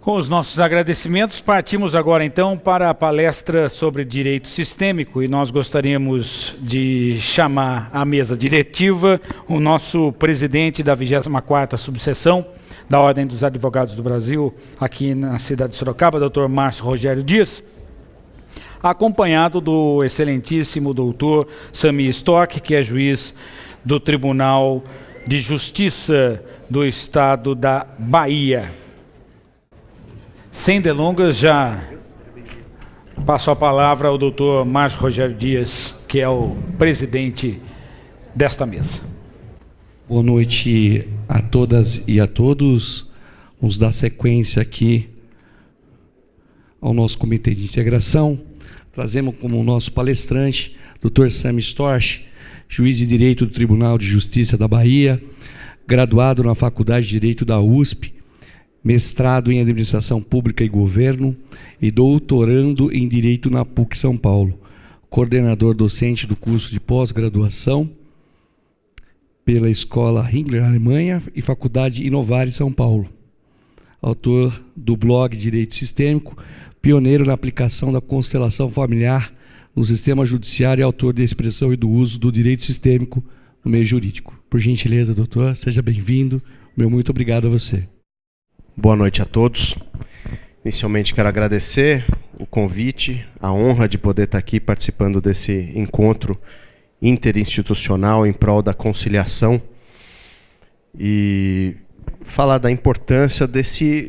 Com os nossos agradecimentos, partimos agora então para a palestra sobre direito sistêmico e nós gostaríamos de chamar à mesa diretiva o nosso presidente da 24ª subseção da Ordem dos Advogados do Brasil, aqui na cidade de Sorocaba, Dr. Márcio Rogério Dias, acompanhado do excelentíssimo doutor Sami Storck, que é juiz do Tribunal de Justiça do Estado da Bahia. Sem delongas, já passo a palavra ao doutor Márcio Rogério Dias, que é o presidente desta mesa. Boa noite a todas e a todos. Vamos dar sequência aqui ao nosso comitê de integração. Trazemos como nosso palestrante Dr. Sami Storck, juiz de Direito do Tribunal de Justiça da Bahia, graduado na Faculdade de Direito da USP, mestrado em Administração Pública e Governo e doutorando em Direito na PUC São Paulo, coordenador docente do curso de pós-graduação pela Escola Hingler, Alemanha, e Faculdade Inovar em São Paulo. Autor do blog Direito Sistêmico, pioneiro na aplicação da constelação familiar no sistema judiciário e autor da expressão e do uso do direito sistêmico no meio jurídico. Por gentileza, doutor, seja bem-vindo. Meu muito obrigado a você. Boa noite a todos. Inicialmente quero agradecer o convite, a honra de poder estar aqui participando desse encontro interinstitucional em prol da conciliação e falar da importância desse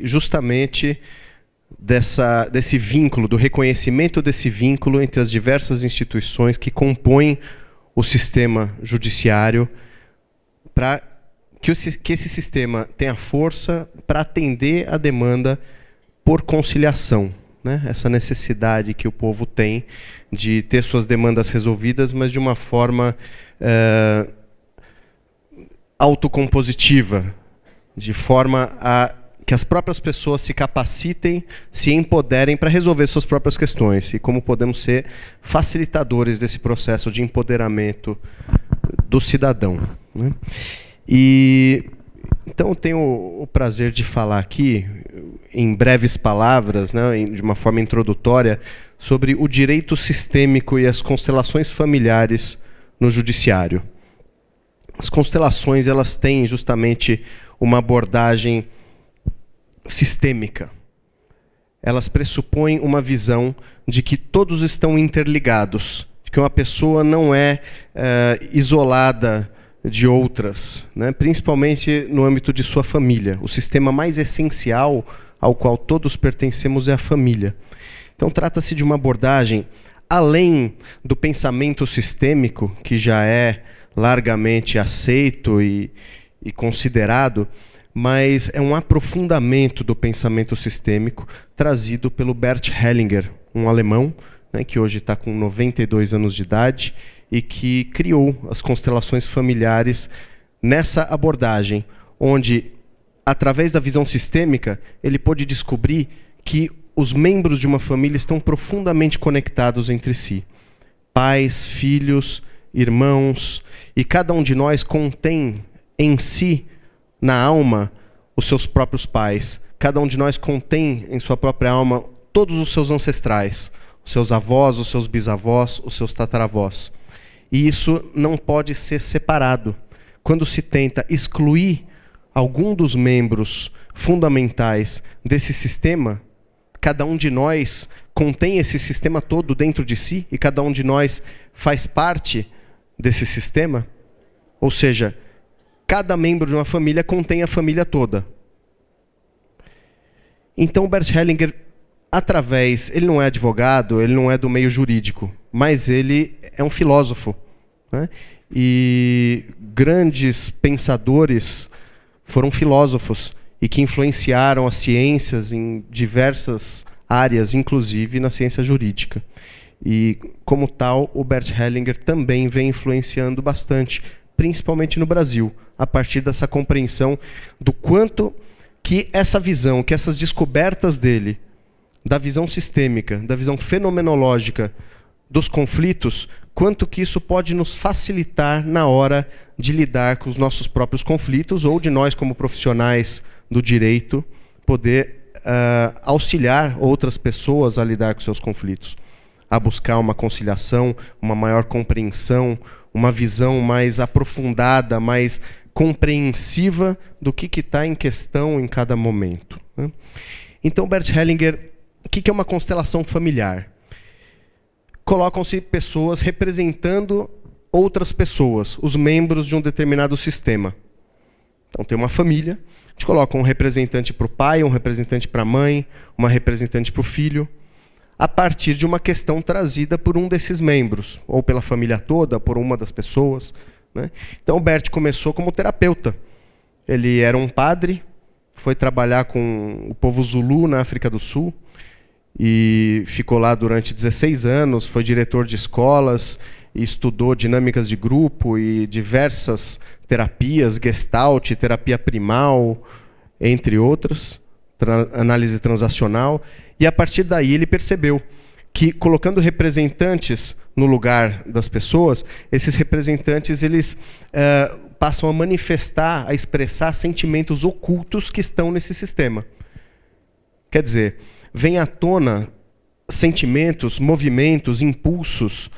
vínculo, do reconhecimento desse vínculo entre as diversas instituições que compõem o sistema judiciário para que esse sistema tenha força para atender a demanda por conciliação, né? Essa necessidade que o povo tem de ter suas demandas resolvidas, mas de uma forma autocompositiva, de forma a que as próprias pessoas se capacitem, se empoderem para resolver suas próprias questões, e como podemos ser facilitadores desse processo de empoderamento do cidadão, né? E então eu tenho o prazer de falar aqui, em breves palavras, né, de uma forma introdutória, sobre o direito sistêmico e as constelações familiares no judiciário. As constelações, elas têm justamente uma abordagem sistêmica. Elas pressupõem uma visão de que todos estão interligados, de que uma pessoa não é isolada de outras, né? Principalmente no âmbito de sua família. O sistema mais essencial ao qual todos pertencemos é a família. Então trata-se de uma abordagem além do pensamento sistêmico, que já é largamente aceito e considerado, mas é um aprofundamento do pensamento sistêmico trazido pelo Bert Hellinger, um alemão, né, que hoje está com 92 anos de idade, e que criou as constelações familiares nessa abordagem, onde, através da visão sistêmica, ele pôde descobrir que os membros de uma família estão profundamente conectados entre si. Pais, filhos, irmãos, e cada um de nós contém em si, na alma, os seus próprios pais. Cada um de nós contém em sua própria alma todos os seus ancestrais, os seus avós, os seus bisavós, os seus tataravós. E isso não pode ser separado. Quando se tenta excluir algum dos membros fundamentais desse sistema, cada um de nós contém esse sistema todo dentro de si e cada um de nós faz parte desse sistema. Ou seja, cada membro de uma família contém a família toda. Então, Bert Hellinger, ele não é advogado, ele não é do meio jurídico, mas ele é um filósofo, né? E grandes pensadores foram filósofos e que influenciaram as ciências em diversas áreas, inclusive na ciência jurídica. E, como tal, o Bert Hellinger também vem influenciando bastante, principalmente no Brasil, a partir dessa compreensão do quanto que essa visão, que essas descobertas dele, da visão sistêmica, da visão fenomenológica dos conflitos, quanto que isso pode nos facilitar na hora de lidar com os nossos próprios conflitos ou de nós, como profissionais do direito, poder auxiliar outras pessoas a lidar com seus conflitos, a buscar uma conciliação, uma maior compreensão, uma visão mais aprofundada, mais compreensiva do que está em questão em cada momento, né? Então, Bert Hellinger, o que é uma constelação familiar? Colocam-se pessoas representando outras pessoas, os membros de um determinado sistema. Então, tem uma família, a gente coloca um representante para o pai, um representante para a mãe, uma representante para o filho, a partir de uma questão trazida por um desses membros, ou pela família toda, por uma das pessoas, né? Então, o Bert começou como terapeuta. Ele era um padre, foi trabalhar com o povo Zulu na África do Sul, e ficou lá durante 16 anos, foi diretor de escolas, e estudou dinâmicas de grupo e diversas terapias, Gestalt, terapia primal, entre outras, análise transacional. E a partir daí ele percebeu que, colocando representantes no lugar das pessoas, esses representantes eles passam a manifestar, a expressar sentimentos ocultos que estão nesse sistema. Quer dizer, vem à tona sentimentos, movimentos, impulsos,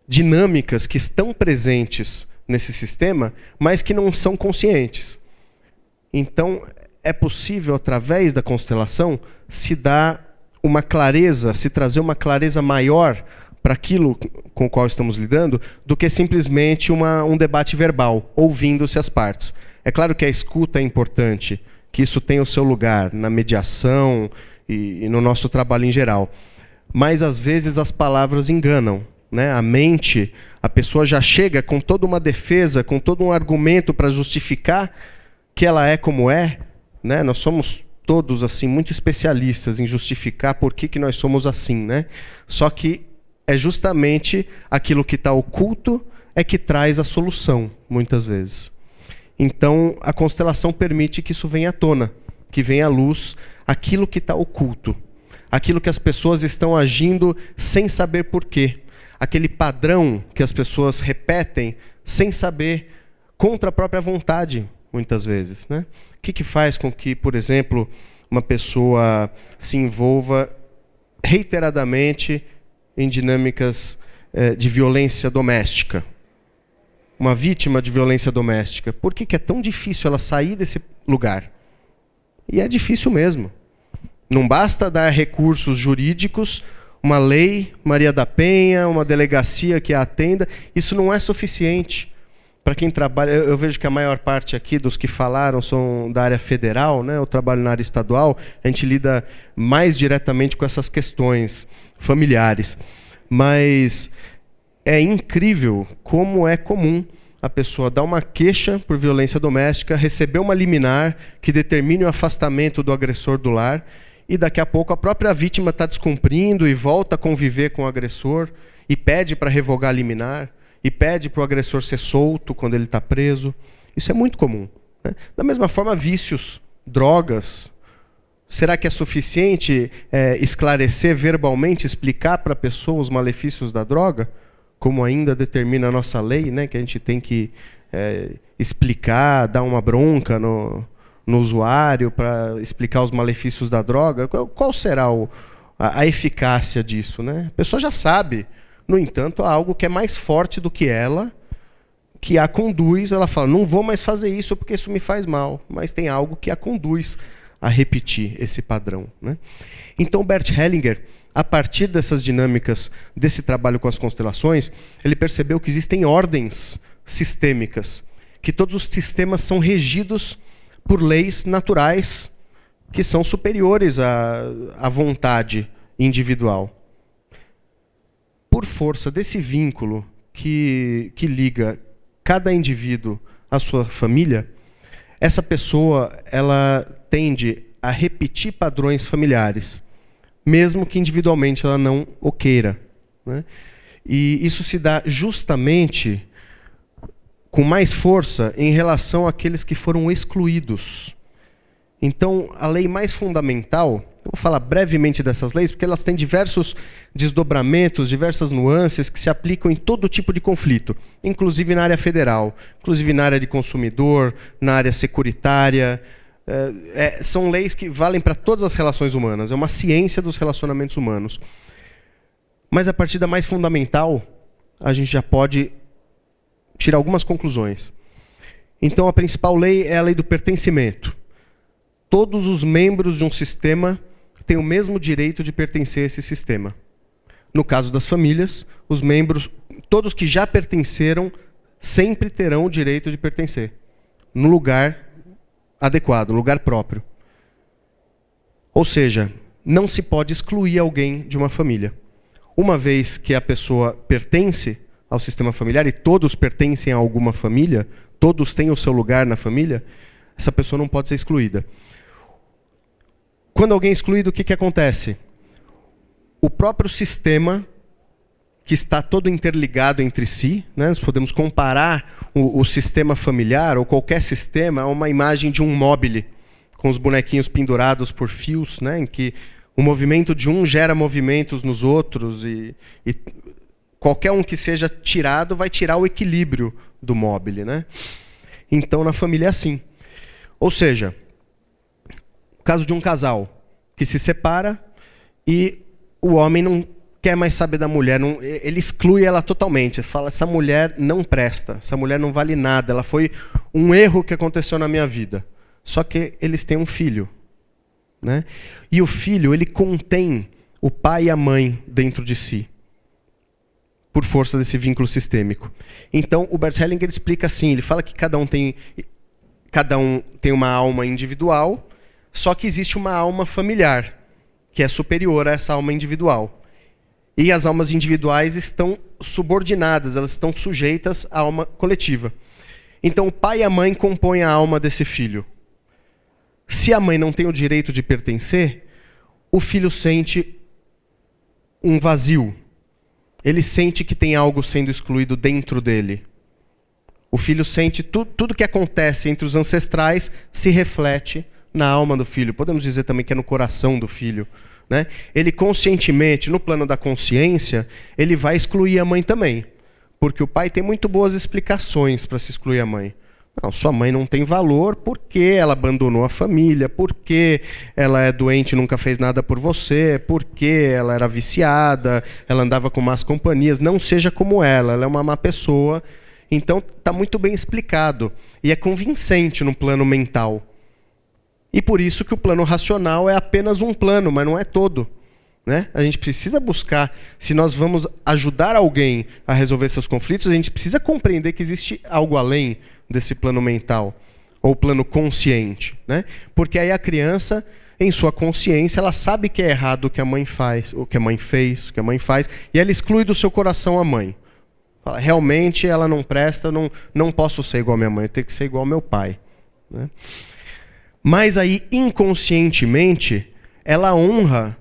dinâmicas que estão presentes nesse sistema, mas que não são conscientes. Então, é possível, através da constelação, se dar uma clareza, se trazer uma clareza maior para aquilo com o qual estamos lidando, do que simplesmente um debate verbal, ouvindo-se as partes. É claro que a escuta é importante, que isso tem o seu lugar na mediação e no nosso trabalho em geral. Mas, às vezes, as palavras enganam, né? A mente, a pessoa já chega com toda uma defesa, com todo um argumento para justificar que ela é como é, né? Nós somos todos assim muito especialistas em justificar por que nós somos assim, né? Só que é justamente aquilo que está oculto é que traz a solução, muitas vezes. Então, a constelação permite que isso venha à tona, que venha à luz aquilo que está oculto, aquilo que as pessoas estão agindo sem saber por quê, aquele padrão que as pessoas repetem sem saber, contra a própria vontade, muitas vezes, né? O que faz com que, por exemplo, uma pessoa se envolva reiteradamente em dinâmicas de violência doméstica? Uma vítima de violência doméstica. Por que é tão difícil ela sair desse lugar? E é difícil mesmo. Não basta dar recursos jurídicos, uma lei, Maria da Penha, uma delegacia que a atenda. Isso não é suficiente. Para quem trabalha, eu vejo que a maior parte aqui dos que falaram são da área federal, né? Eu trabalho na área estadual, a gente lida mais diretamente com essas questões familiares. Mas é incrível como é comum a pessoa dar uma queixa por violência doméstica, receber uma liminar que determine o afastamento do agressor do lar, e daqui a pouco a própria vítima está descumprindo e volta a conviver com o agressor e pede para revogar a liminar, e pede para o agressor ser solto quando ele está preso. Isso é muito comum, né? Da mesma forma, vícios, drogas. Será que é suficiente esclarecer verbalmente, explicar para a pessoa os malefícios da droga? Como ainda determina a nossa lei, né? Que a gente tem que explicar, dar uma bronca no usuário para explicar os malefícios da droga. Qual será a eficácia disso, né? A pessoa já sabe. No entanto, há algo que é mais forte do que ela, que a conduz. Ela fala, não vou mais fazer isso porque isso me faz mal. Mas tem algo que a conduz a repetir esse padrão, né? Então, Bert Hellinger, a partir dessas dinâmicas, desse trabalho com as constelações, ele percebeu que existem ordens sistêmicas, que todos os sistemas são regidos por leis naturais, que são superiores à vontade individual. Por força desse vínculo que liga cada indivíduo à sua família, essa pessoa ela tende a repetir padrões familiares, mesmo que individualmente ela não o queira, né? E isso se dá justamente com mais força em relação àqueles que foram excluídos. Então, a lei mais fundamental, eu vou falar brevemente dessas leis, porque elas têm diversos desdobramentos, diversas nuances que se aplicam em todo tipo de conflito, inclusive na área federal, inclusive na área de consumidor, na área securitária, São leis que valem para todas as relações humanas. É uma ciência dos relacionamentos humanos. Mas a partir da mais fundamental, a gente já pode tirar algumas conclusões. Então, a principal lei é a lei do pertencimento. Todos os membros de um sistema têm o mesmo direito de pertencer a esse sistema. No caso das famílias, os membros, todos que já pertenceram, sempre terão o direito de pertencer, no lugar adequado, no lugar próprio. Ou seja, não se pode excluir alguém de uma família. Uma vez que a pessoa pertence ao sistema familiar, e todos pertencem a alguma família, todos têm o seu lugar na família, essa pessoa não pode ser excluída. Quando alguém é excluído, o que acontece? O próprio sistema, que está todo interligado entre si, né? Nós podemos comparar o sistema familiar, ou qualquer sistema, a uma imagem de um mobile, com os bonequinhos pendurados por fios, né? Em que o movimento de um gera movimentos nos outros, e qualquer um que seja tirado vai tirar o equilíbrio do mobile, né? Então, na família é assim. Ou seja, o caso de um casal que se separa e o homem não quer mais saber da mulher, ele exclui ela totalmente. Fala, essa mulher não presta, essa mulher não vale nada, ela foi um erro que aconteceu na minha vida. Só que eles têm um filho, né? E o filho, ele contém o pai e a mãe dentro de si, por força desse vínculo sistêmico. Então, o Bert Hellinger explica assim, ele fala que cada um tem uma alma individual, só que existe uma alma familiar, que é superior a essa alma individual. E as almas individuais estão subordinadas, elas estão sujeitas à alma coletiva. Então, o pai e a mãe compõem a alma desse filho. Se a mãe não tem o direito de pertencer, o filho sente um vazio. Ele sente que tem algo sendo excluído dentro dele. O filho sente tudo que acontece entre os ancestrais se reflete na alma do filho. Podemos dizer também que é no coração do filho, né? Ele conscientemente, no plano da consciência, ele vai excluir a mãe também. Porque o pai tem muito boas explicações para se excluir a mãe. Não, sua mãe não tem valor porque ela abandonou a família, porque ela é doente e nunca fez nada por você, porque ela era viciada, ela andava com más companhias. Não seja como ela é uma má pessoa. Então está muito bem explicado e é convincente no plano mental. E por isso que o plano racional é apenas um plano, mas não é todo, né? A gente precisa buscar, se nós vamos ajudar alguém a resolver seus conflitos, a gente precisa compreender que existe algo além desse plano mental, ou plano consciente, né? Porque aí a criança, em sua consciência, ela sabe que é errado o que a mãe faz, o que a mãe fez, o que a mãe faz, e ela exclui do seu coração a mãe. Fala, realmente ela não presta, não posso ser igual a minha mãe, eu tenho que ser igual ao meu pai, né? Mas aí, inconscientemente, ela honra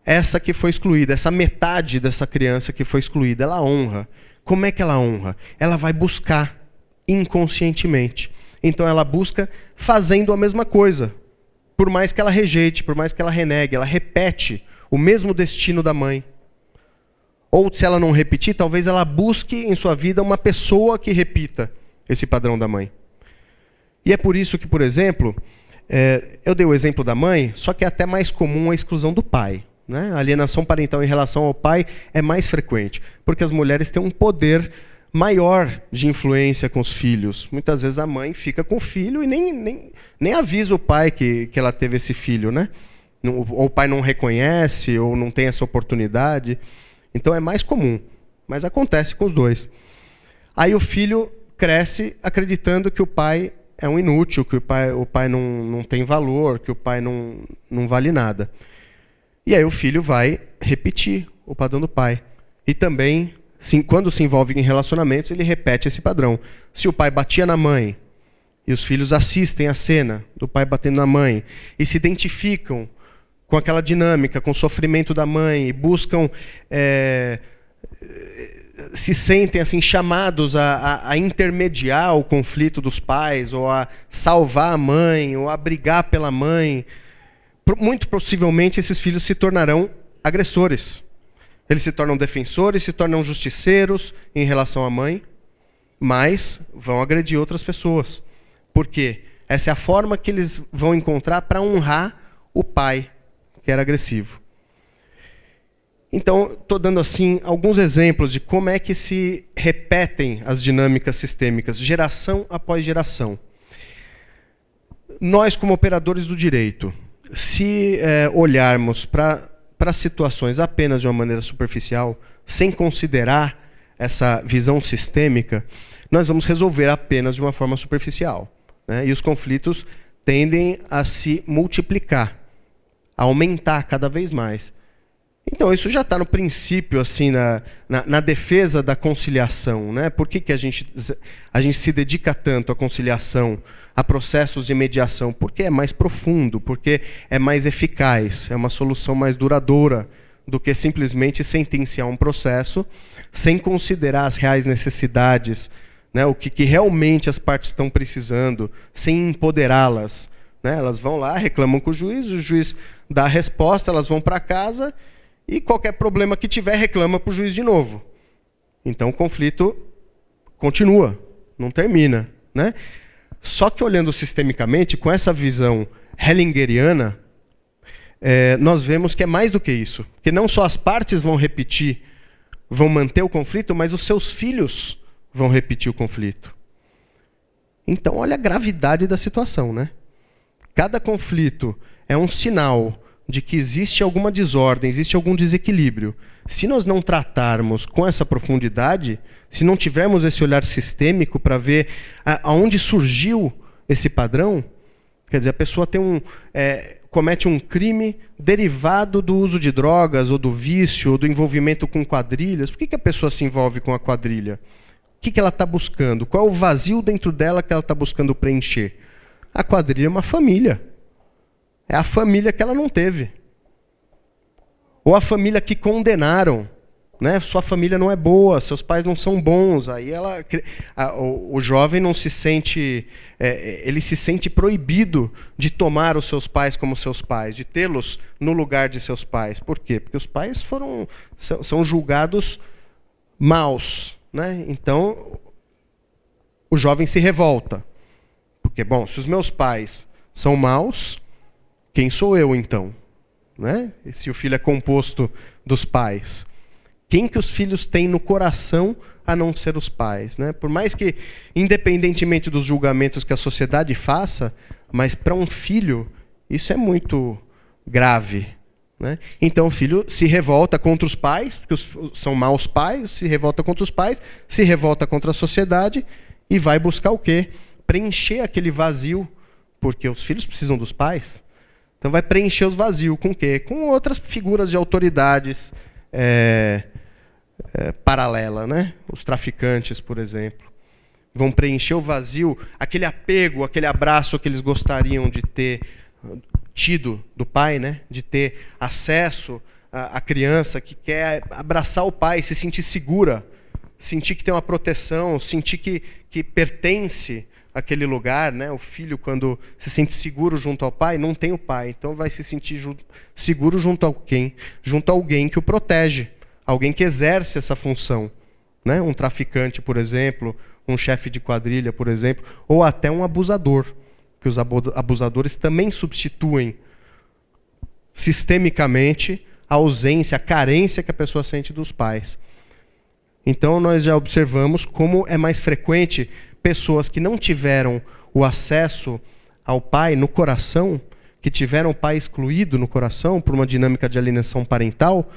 essa que foi excluída, essa metade dessa criança que foi excluída, ela honra. Como é que ela honra? Ela vai buscar inconscientemente. Então ela busca fazendo a mesma coisa. Por mais que ela rejeite, por mais que ela renegue, ela repete o mesmo destino da mãe. Ou se ela não repetir, talvez ela busque em sua vida uma pessoa que repita esse padrão da mãe. E é por isso que, por exemplo, eu dei o exemplo da mãe, só que é até mais comum a exclusão do pai, né? A alienação parental em relação ao pai é mais frequente, porque as mulheres têm um poder maior de influência com os filhos. Muitas vezes a mãe fica com o filho e nem avisa o pai que ela teve esse filho, né? Ou o pai não reconhece, ou não tem essa oportunidade. Então é mais comum, mas acontece com os dois. Aí o filho cresce acreditando que o pai é um inútil, que o pai não tem valor, que o pai não vale nada. E aí o filho vai repetir o padrão do pai. E também, quando se envolve em relacionamentos, ele repete esse padrão. Se o pai batia na mãe, e os filhos assistem a cena do pai batendo na mãe, e se identificam com aquela dinâmica, com o sofrimento da mãe, e buscam... se sentem assim chamados a intermediar o conflito dos pais, ou a salvar a mãe, ou a brigar pela mãe, muito possivelmente esses filhos se tornarão agressores. Eles se tornam defensores, se tornam justiceiros em relação à mãe, mas vão agredir outras pessoas. Por quê? Essa é a forma que eles vão encontrar para honrar o pai, que era agressivo. Então, estou dando assim alguns exemplos de como é que se repetem as dinâmicas sistêmicas, geração após geração. Nós, como operadores do direito, se olharmos para situações apenas de uma maneira superficial, sem considerar essa visão sistêmica, nós vamos resolver apenas de uma forma superficial, né? E os conflitos tendem a se multiplicar, a aumentar cada vez mais. Então, isso já está no princípio, assim, na defesa da conciliação, né? Por que a gente se dedica tanto à conciliação, a processos de mediação? Porque é mais profundo, porque é mais eficaz, é uma solução mais duradoura do que simplesmente sentenciar um processo sem considerar as reais necessidades, né? O que realmente as partes estão precisando, sem empoderá-las, né? Elas vão lá, reclamam com o juiz dá a resposta, elas vão para casa e qualquer problema que tiver, reclama para o juiz de novo. Então o conflito continua, não termina, né? Só que olhando sistemicamente, com essa visão hellingeriana, nós vemos que é mais do que isso. Que não só as partes vão repetir, vão manter o conflito, mas os seus filhos vão repetir o conflito. Então olha a gravidade da situação, né? Cada conflito é um sinal de que existe alguma desordem, existe algum desequilíbrio. Se nós não tratarmos com essa profundidade, se não tivermos esse olhar sistêmico para ver aonde surgiu esse padrão, quer dizer, a pessoa comete um crime derivado do uso de drogas, ou do vício, ou do envolvimento com quadrilhas. Por que a pessoa se envolve com a quadrilha? O que ela está buscando? Qual é o vazio dentro dela que ela está buscando preencher? A quadrilha é uma família. É a família que ela não teve. Ou a família que condenaram, né? Sua família não é boa, seus pais não são bons. Aí o jovem não se sente, ele se sente proibido de tomar os seus pais como seus pais, de tê-los no lugar de seus pais. Por quê? Porque os pais são julgados maus, né? Então o jovem se revolta. Porque, bom, se os meus pais são maus, quem sou eu, então? Né? E se o filho é composto dos pais? Quem que os filhos têm no coração a não ser os pais? Né? Por mais que, independentemente dos julgamentos que a sociedade faça, mas para um filho, isso é muito grave. Né? Então o filho se revolta contra os pais, porque são maus pais, se revolta contra os pais, se revolta contra a sociedade e vai buscar o quê? Preencher aquele vazio, porque os filhos precisam dos pais. Então vai preencher os vazios com o quê? Com outras figuras de autoridades paralela, né? Os traficantes, por exemplo. Vão preencher o vazio, aquele apego, aquele abraço que eles gostariam de ter tido do pai, né? De ter acesso à criança que quer abraçar o pai, se sentir segura, sentir que tem uma proteção, sentir que pertence aquele lugar, né? O filho, quando se sente seguro junto ao pai, não tem o pai, então vai se sentir seguro junto a quem? Junto a alguém que o protege, alguém que exerce essa função, né? Um traficante, por exemplo, um chefe de quadrilha, por exemplo, ou até um abusador, que os abusadores também substituem sistemicamente a ausência, a carência que a pessoa sente dos pais. Então nós já observamos como é mais frequente pessoas que não tiveram o acesso ao pai no coração, que tiveram o pai excluído no coração por uma dinâmica de alienação parental,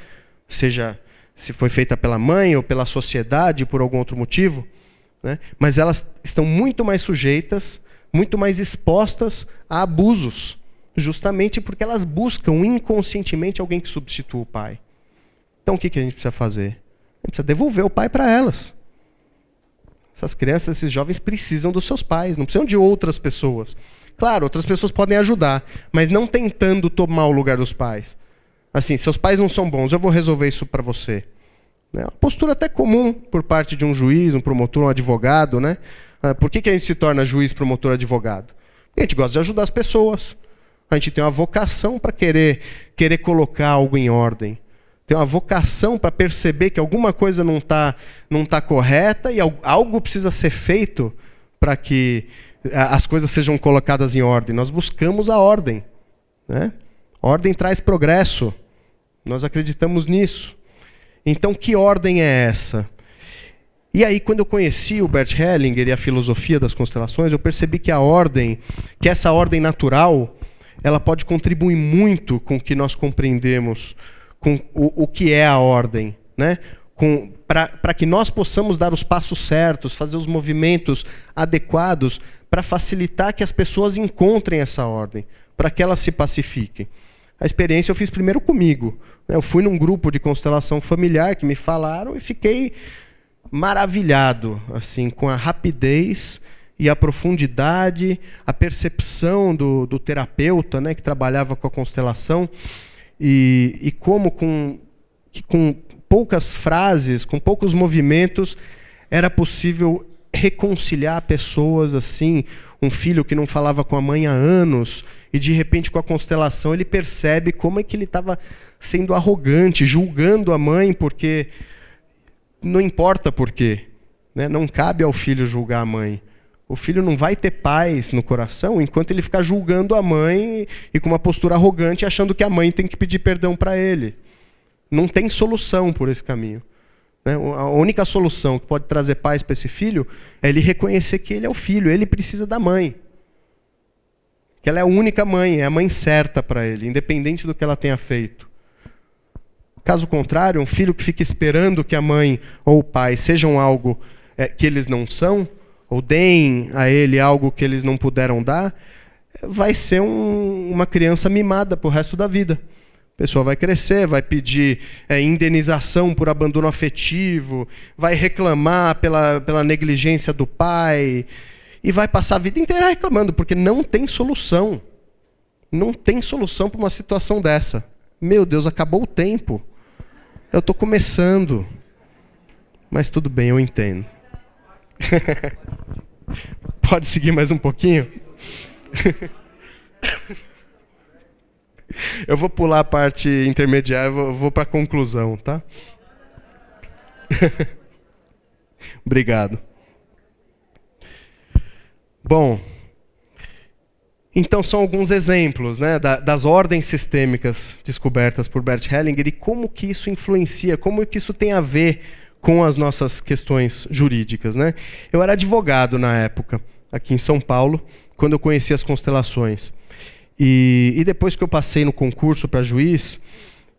seja se foi feita pela mãe ou pela sociedade por algum outro motivo, né? Mas elas estão muito mais sujeitas, muito mais expostas a abusos, justamente porque elas buscam inconscientemente alguém que substitua o pai. Então o que a gente precisa fazer? A gente precisa devolver o pai para elas. Essas crianças, esses jovens precisam dos seus pais, não precisam de outras pessoas. Claro, outras pessoas podem ajudar, mas não tentando tomar o lugar dos pais. Assim, seus pais não são bons, eu vou resolver isso para você. É uma postura até comum por parte de um juiz, um promotor, um advogado, né? Por que a gente se torna juiz, promotor, advogado? Porque a gente gosta de ajudar as pessoas. A gente tem uma vocação para querer colocar algo em ordem. Tem uma vocação para perceber que alguma coisa não tá correta e algo precisa ser feito para que as coisas sejam colocadas em ordem. Nós buscamos a ordem, né? Ordem traz progresso. Nós acreditamos nisso. Então, que ordem é essa? E aí, quando eu conheci o Bert Hellinger e a filosofia das constelações, eu percebi que que essa ordem natural, ela pode contribuir muito com o que nós compreendemos, com o que é a ordem, né? Para que nós possamos dar os passos certos, fazer os movimentos adequados para facilitar que as pessoas encontrem essa ordem, para que elas se pacifiquem. A experiência eu fiz primeiro comigo, né? Eu fui num grupo de constelação familiar que me falaram e fiquei maravilhado assim, com a rapidez e a profundidade, a percepção do terapeuta, né, que trabalhava com a constelação, e como com poucas frases, com poucos movimentos, era possível reconciliar pessoas assim, um filho que não falava com a mãe há anos, e de repente com a constelação ele percebe como é que ele estava sendo arrogante, julgando a mãe, porque não importa por quê, né? Não cabe ao filho julgar a mãe. O filho não vai ter paz no coração enquanto ele ficar julgando a mãe e com uma postura arrogante, achando que a mãe tem que pedir perdão para ele. Não tem solução por esse caminho, né? A única solução que pode trazer paz para esse filho é ele reconhecer que ele é o filho, ele precisa da mãe. Que ela é a única mãe, é a mãe certa para ele, independente do que ela tenha feito. Caso contrário, um filho que fica esperando que a mãe ou o pai sejam algo que eles não são, ou deem a ele algo que eles não puderam dar, vai ser uma criança mimada para o resto da vida. A pessoa vai crescer, vai pedir indenização por abandono afetivo, vai reclamar pela negligência do pai, e vai passar a vida inteira reclamando, porque não tem solução. Não tem solução para uma situação dessa. Meu Deus, acabou o tempo. Eu estou começando. Mas tudo bem, eu entendo. Pode seguir mais um pouquinho? Eu vou pular a parte intermediária, vou para a conclusão, tá? Obrigado. Bom, então são alguns exemplos, né, das ordens sistêmicas descobertas por Bert Hellinger e como que isso influencia, como que isso tem a ver com as nossas questões jurídicas, né? Eu era advogado na época, aqui em São Paulo, quando eu conheci as constelações. E depois que eu passei no concurso para juiz,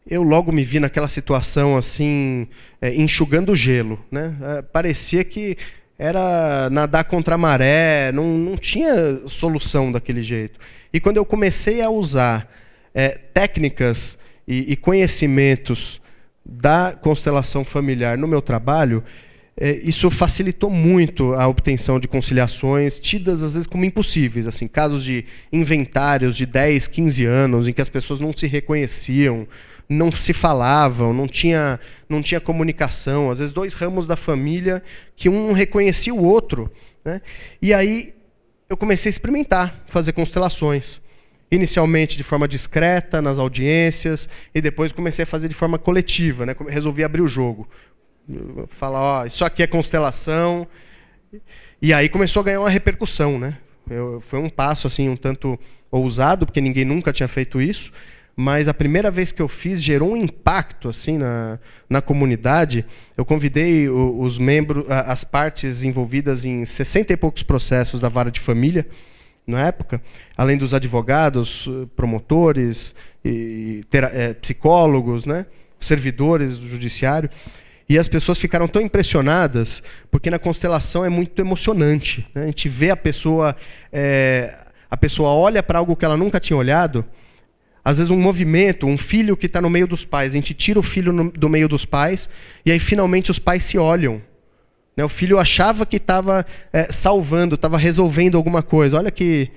eu logo me vi naquela situação assim, enxugando gelo, né? Parecia que era nadar contra a maré, não tinha solução daquele jeito. E quando eu comecei a usar técnicas e conhecimentos da constelação familiar no meu trabalho, isso facilitou muito a obtenção de conciliações tidas às vezes como impossíveis, assim, casos de inventários de 10, 15 anos em que as pessoas não se reconheciam, não se falavam, não tinha comunicação, às vezes 2 ramos da família que um não reconhecia o outro, né? E aí eu comecei a experimentar, fazer constelações. Inicialmente de forma discreta, nas audiências, e depois comecei a fazer de forma coletiva, né? Resolvi abrir o jogo. Falar, ó, isso aqui é constelação. E aí começou a ganhar uma repercussão, né? Foi um passo assim, um tanto ousado, porque ninguém nunca tinha feito isso, mas a primeira vez que eu fiz gerou um impacto assim na comunidade. Eu convidei os membros, as partes envolvidas em 60 e poucos processos da vara de família, na época, além dos advogados, promotores, psicólogos, né, servidores do judiciário. E as pessoas ficaram tão impressionadas, porque na constelação é muito emocionante, né? A gente vê a pessoa olha para algo que ela nunca tinha olhado, às vezes um movimento, um filho que está no meio dos pais, a gente tira o filho do meio dos pais, e aí finalmente os pais se olham. O filho achava que estava salvando, estava resolvendo alguma coisa. Olha que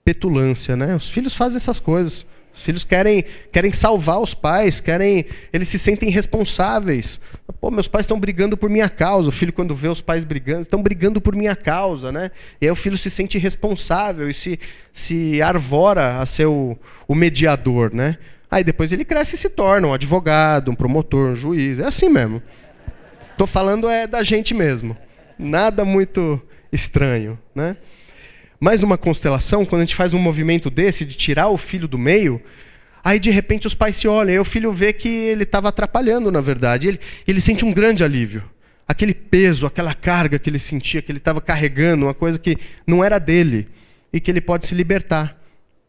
petulância, né? Os filhos fazem essas coisas. Os filhos querem salvar os pais, eles se sentem responsáveis. Pô, meus pais estão brigando por minha causa. O filho, quando vê os pais brigando, estão brigando por minha causa, né? E aí o filho se sente responsável e se arvora a ser o mediador, né? Aí depois ele cresce e se torna um advogado, um promotor, um juiz. É assim mesmo. Estou falando da gente mesmo. Nada muito estranho, né? Mas numa constelação, quando a gente faz um movimento desse, de tirar o filho do meio, aí de repente os pais se olham, aí o filho vê que ele estava atrapalhando, na verdade. Ele sente um grande alívio. Aquele peso, aquela carga que ele sentia, que ele estava carregando, uma coisa que não era dele, e que ele pode se libertar.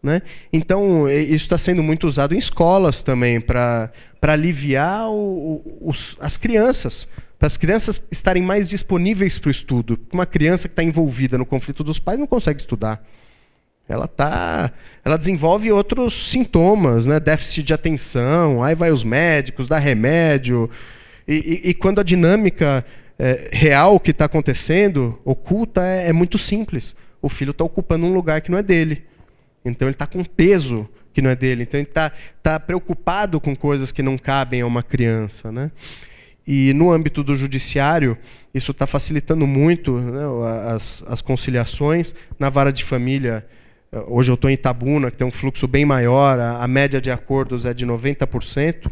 Né? Então, isso está sendo muito usado em escolas também, para aliviar as crianças, para as crianças estarem mais disponíveis para o estudo. Uma criança que está envolvida no conflito dos pais não consegue estudar. Ela desenvolve outros sintomas, né? Déficit de atenção, aí vai os médicos, dá remédio. E quando a dinâmica real que está acontecendo, oculta, é muito simples. O filho está ocupando um lugar que não é dele. Então ele está com peso que não é dele. Então ele está preocupado com coisas que não cabem a uma criança. Né? E no âmbito do judiciário, isso está facilitando muito, né, as conciliações. Na vara de família, hoje eu estou em Itabuna, que tem um fluxo bem maior, a média de acordos é de 90%,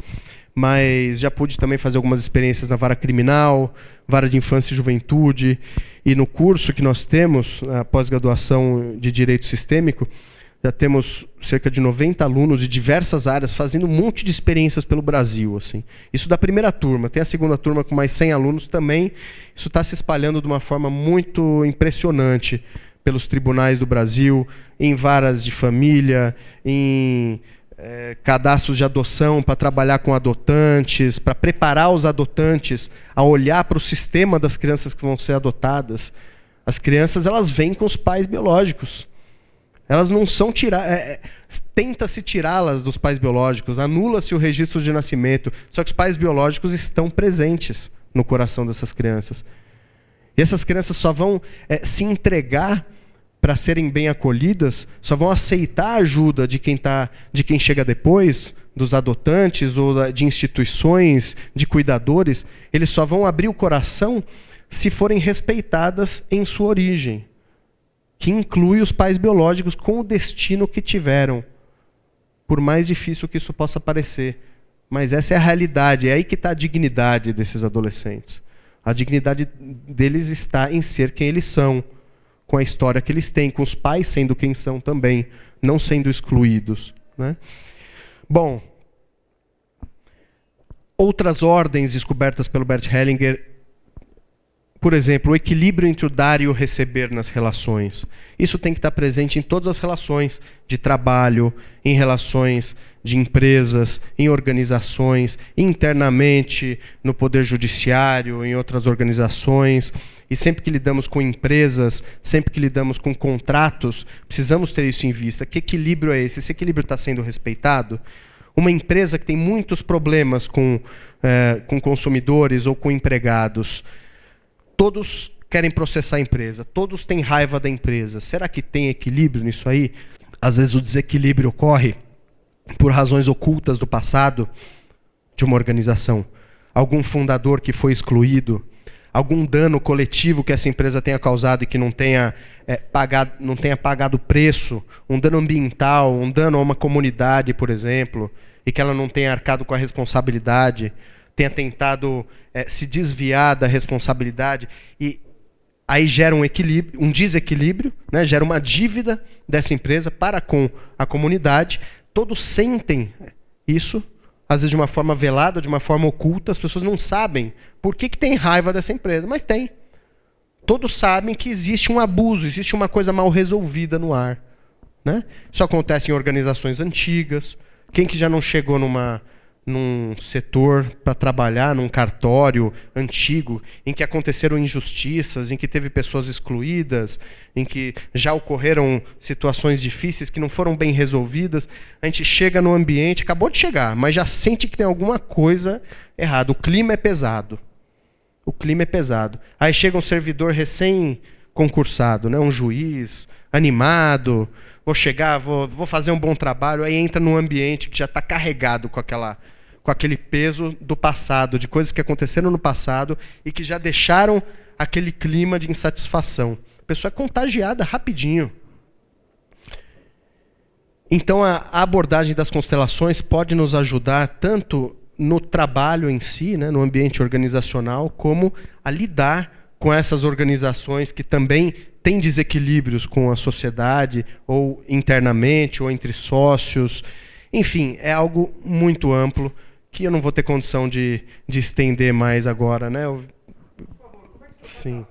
mas já pude também fazer algumas experiências na vara criminal, vara de infância e juventude, e no curso que nós temos, a pós-graduação de Direito Sistêmico, já temos cerca de 90 alunos de diversas áreas fazendo um monte de experiências pelo Brasil. Assim. Isso da primeira turma. Tem a segunda turma com mais 100 alunos também. Isso está se espalhando de uma forma muito impressionante pelos tribunais do Brasil, em varas de família, em cadastros de adoção para trabalhar com adotantes, para preparar os adotantes a olhar para o sistema das crianças que vão ser adotadas. As crianças, elas vêm com os pais biológicos. Elas não são tiradas, tenta-se tirá-las dos pais biológicos, anula-se o registro de nascimento, só que os pais biológicos estão presentes no coração dessas crianças. E essas crianças só vão se entregar para serem bem acolhidas, só vão aceitar a ajuda de quem chega depois, dos adotantes ou de instituições, de cuidadores. Eles só vão abrir o coração se forem respeitadas em sua origem, que inclui os pais biológicos com o destino que tiveram, por mais difícil que isso possa parecer. Mas essa é a realidade, é aí que está a dignidade desses adolescentes. A dignidade deles está em ser quem eles são, com a história que eles têm, com os pais sendo quem são também, não sendo excluídos. Né? Bom, outras ordens descobertas pelo Bert Hellinger, por exemplo, o equilíbrio entre o dar e o receber nas relações. Isso tem que estar presente em todas as relações de trabalho, em relações de empresas, em organizações, internamente no poder judiciário, em outras organizações. E sempre que lidamos com empresas, sempre que lidamos com contratos, precisamos ter isso em vista. Que equilíbrio é esse? Esse equilíbrio está sendo respeitado? Uma empresa que tem muitos problemas com consumidores ou com empregados, todos querem processar a empresa, todos têm raiva da empresa. Será que tem equilíbrio nisso aí? Às vezes o desequilíbrio ocorre por razões ocultas do passado de uma organização. Algum fundador que foi excluído, algum dano coletivo que essa empresa tenha causado e que não tenha pagado preço, um dano ambiental, um dano a uma comunidade, por exemplo, e que ela não tenha arcado com a responsabilidade, tenha tentado se desviar da responsabilidade, e aí gera um desequilíbrio, né? Gera uma dívida dessa empresa para com a comunidade. Todos sentem isso, às vezes de uma forma velada, de uma forma oculta. As pessoas não sabem por que tem raiva dessa empresa, mas tem. Todos sabem que existe um abuso, existe uma coisa mal resolvida no ar. Né? Isso acontece em organizações antigas. Quem que já não chegou num setor para trabalhar, num cartório antigo, em que aconteceram injustiças, em que teve pessoas excluídas, em que já ocorreram situações difíceis que não foram bem resolvidas? A gente chega no ambiente, acabou de chegar, mas já sente que tem alguma coisa errada. O clima é pesado. O clima é pesado. Aí chega um servidor recém-concursado, né? Um juiz animado, vou chegar, vou fazer um bom trabalho, aí entra num ambiente que já está carregado com aquele peso do passado, de coisas que aconteceram no passado e que já deixaram aquele clima de insatisfação. A pessoa é contagiada rapidinho. Então a abordagem das constelações pode nos ajudar tanto no trabalho em si, né, no ambiente organizacional, como a lidar com essas organizações que também têm desequilíbrios com a sociedade, ou internamente, ou entre sócios. Enfim, é algo muito amplo que eu não vou ter condição de estender mais agora, né? Sim.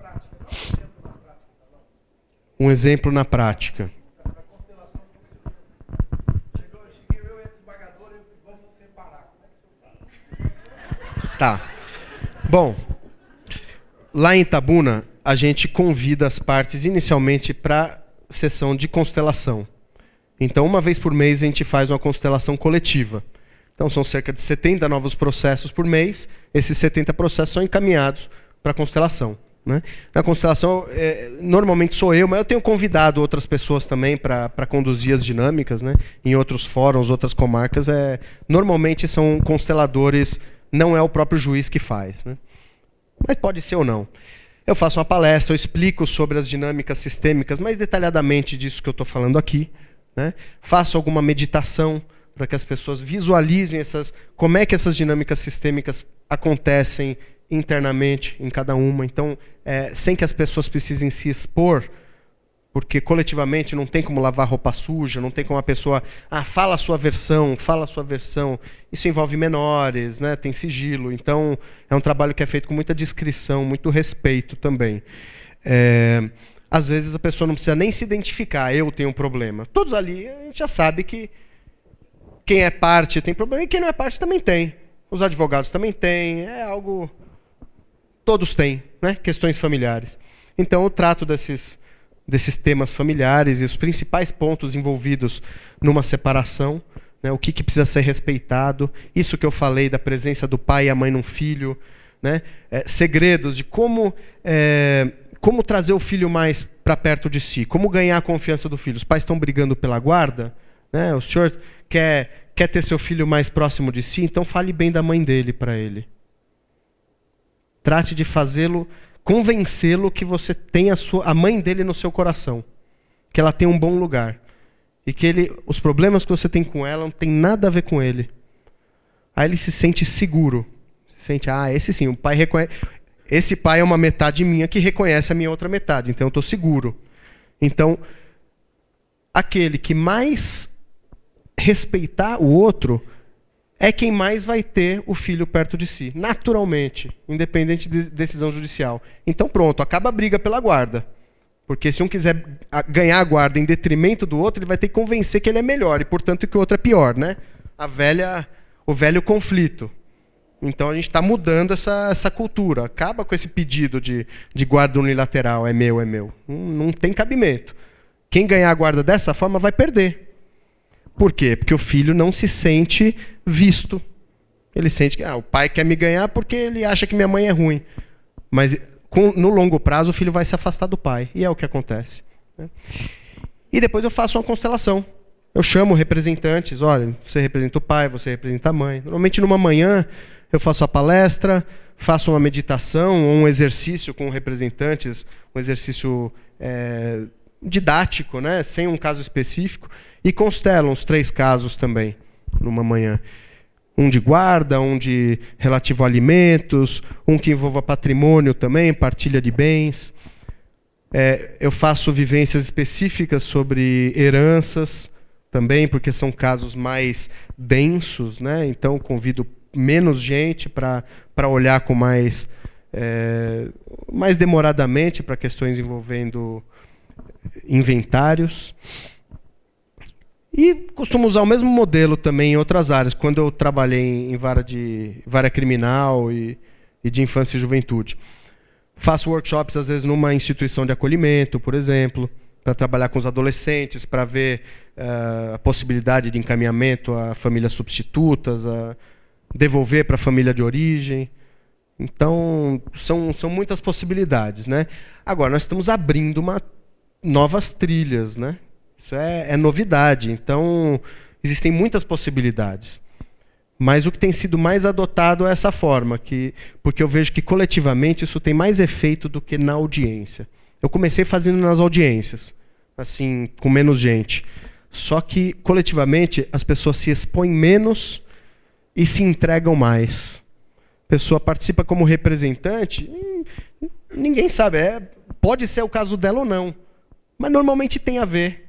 Um exemplo na prática. Tá. Bom, lá em Itabuna, a gente convida as partes inicialmente para sessão de constelação. Então, uma vez por mês, a gente faz uma constelação coletiva. Então, são cerca de 70 novos processos por mês. Esses 70 processos são encaminhados para a constelação. Né? Na constelação, normalmente sou eu, mas eu tenho convidado outras pessoas também para conduzir as dinâmicas, né? Em outros fóruns, outras comarcas. Normalmente são consteladores, não é o próprio juiz que faz. Né? Mas pode ser ou não. Eu faço uma palestra, eu explico sobre as dinâmicas sistêmicas, mais detalhadamente disso que eu estou falando aqui. Né? Faço alguma meditação para que as pessoas visualizem como é que essas dinâmicas sistêmicas acontecem internamente em cada uma. Então, sem que as pessoas precisem se expor, porque coletivamente não tem como lavar roupa suja, não tem como a pessoa, fala a sua versão. Isso envolve menores, né? Tem sigilo. Então, é um trabalho que é feito com muita discrição, muito respeito também. Às vezes a pessoa não precisa nem se identificar, eu tenho um problema. Todos ali, a gente já sabe que quem é parte tem problema e quem não é parte também tem. Os advogados também têm, é algo... Todos têm, né? Questões familiares. Então, eu trato desses temas familiares e os principais pontos envolvidos numa separação, né? O que precisa ser respeitado, isso que eu falei da presença do pai e a mãe num filho, né? Segredos de como trazer o filho mais para perto de si, como ganhar a confiança do filho. Os pais estão brigando pela guarda, né? O senhor quer ter seu filho mais próximo de si, então fale bem da mãe dele para ele. Trate de fazê-lo, convencê-lo que você tem a mãe dele no seu coração. Que ela tem um bom lugar. E que os problemas que você tem com ela não tem nada a ver com ele. Aí ele se sente seguro. Se sente, esse sim, o pai reconhece. Esse pai é uma metade minha que reconhece a minha outra metade. Então eu estou seguro. Então, aquele que mais respeitar o outro é quem mais vai ter o filho perto de si, naturalmente, independente de decisão judicial. Então pronto, acaba a briga pela guarda. Porque se um quiser ganhar a guarda em detrimento do outro, ele vai ter que convencer que ele é melhor, e portanto que o outro é pior, né? O velho conflito. Então a gente está mudando essa cultura. Acaba com esse pedido de guarda unilateral, é meu. Não tem cabimento. Quem ganhar a guarda dessa forma vai perder. Por quê? Porque o filho não se sente visto. Ele sente que o pai quer me ganhar porque ele acha que minha mãe é ruim. Mas no longo prazo o filho vai se afastar do pai. E é o que acontece. Né? E depois eu faço uma constelação. Eu chamo representantes. Olha, você representa o pai, você representa a mãe. Normalmente numa manhã eu faço a palestra, faço uma meditação ou um exercício com representantes, um exercício didático, né? Sem um caso específico. E constelam os 3 casos também, numa manhã. Um de guarda, um de relativo a alimentos, um que envolva patrimônio também, partilha de bens. Eu faço vivências específicas sobre heranças também, porque são casos mais densos, né? Então convido menos gente para olhar com mais demoradamente para questões envolvendo inventários. E costumo usar o mesmo modelo também em outras áreas, quando eu trabalhei em vara criminal e de infância e juventude. Faço workshops, às vezes, numa instituição de acolhimento, por exemplo, para trabalhar com os adolescentes, para ver a possibilidade de encaminhamento a famílias substitutas, a devolver para a família de origem. Então, são muitas possibilidades, né? Agora, nós estamos abrindo novas trilhas, né? Isso é novidade. Então, existem muitas possibilidades. Mas o que tem sido mais adotado é essa forma, porque eu vejo que coletivamente isso tem mais efeito do que na audiência. Eu comecei fazendo nas audiências, assim, com menos gente. Só que, coletivamente, as pessoas se expõem menos e se entregam mais. A pessoa participa como representante, Ninguém sabe. Pode ser o caso dela ou não, mas normalmente tem a ver.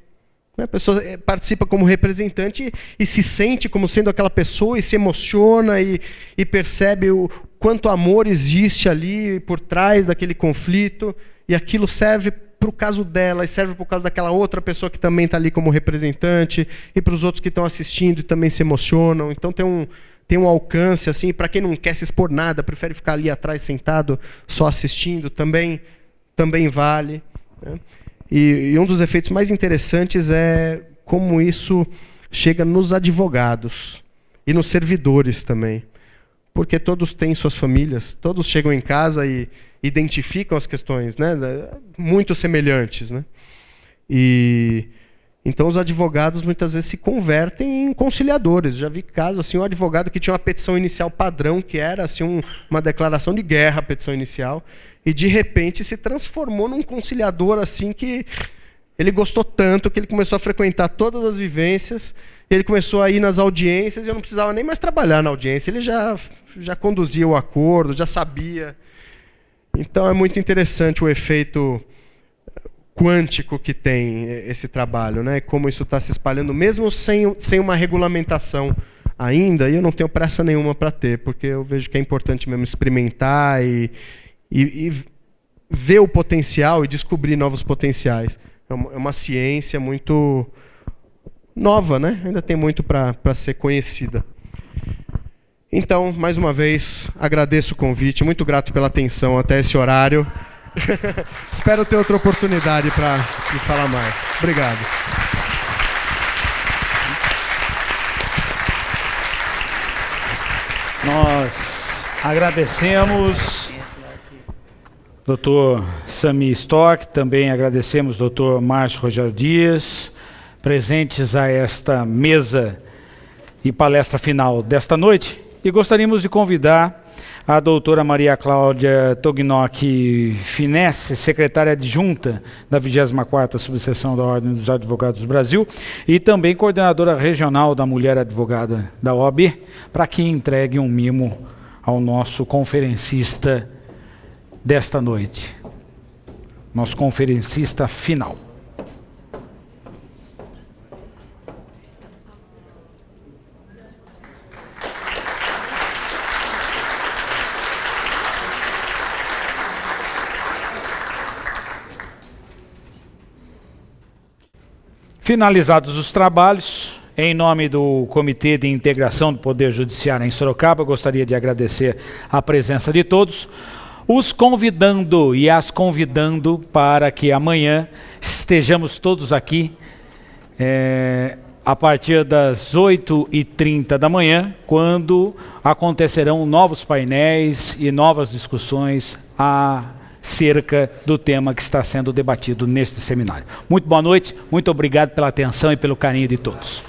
A pessoa participa como representante e se sente como sendo aquela pessoa e se emociona e percebe o quanto amor existe ali por trás daquele conflito, e aquilo serve para o caso dela e serve para o caso daquela outra pessoa que também está ali como representante e para os outros que estão assistindo e também se emocionam. Então tem um alcance, assim, para quem não quer se expor nada, prefere ficar ali atrás sentado só assistindo, também vale, né? E um dos efeitos mais interessantes é como isso chega nos advogados e nos servidores também. Porque todos têm suas famílias, todos chegam em casa e identificam as questões, né, muito semelhantes, né? E então os advogados muitas vezes se convertem em conciliadores. Já vi casos assim, um advogado que tinha uma petição inicial padrão, que era assim uma declaração de guerra, a petição inicial, e de repente se transformou num conciliador assim que ele gostou tanto que ele começou a frequentar todas as vivências, ele começou a ir nas audiências e eu não precisava nem mais trabalhar na audiência, ele já conduzia o acordo, já sabia. Então é muito interessante o efeito quântico que tem esse trabalho, né? Como isso está se espalhando, mesmo sem uma regulamentação ainda, e eu não tenho pressa nenhuma para ter, porque eu vejo que é importante mesmo experimentar e ver o potencial e descobrir novos potenciais. É uma ciência muito nova, né? Ainda tem muito para ser conhecida. Então, mais uma vez, agradeço o convite, muito grato pela atenção até esse horário. Espero ter outra oportunidade para me falar mais. Obrigado. Nós agradecemos Dr. Sami Stock, também agradecemos Dr. Márcio Rogério Dias, presentes a esta mesa e palestra final desta noite. E gostaríamos de convidar a doutora Maria Cláudia Tognocchi Finesse, secretária adjunta da 24ª Subseção da Ordem dos Advogados do Brasil e também coordenadora regional da Mulher Advogada da OAB, para que entregue um mimo ao nosso conferencista desta noite, nosso conferencista final. Finalizados os trabalhos, em nome do Comitê de Integração do Poder Judiciário em Sorocaba, gostaria de agradecer a presença de todos, os convidando e as convidando para que amanhã estejamos todos aqui a partir das 8h30 da manhã, quando acontecerão novos painéis e novas discussões acerca do tema que está sendo debatido neste seminário. Muito boa noite, muito obrigado pela atenção e pelo carinho de todos.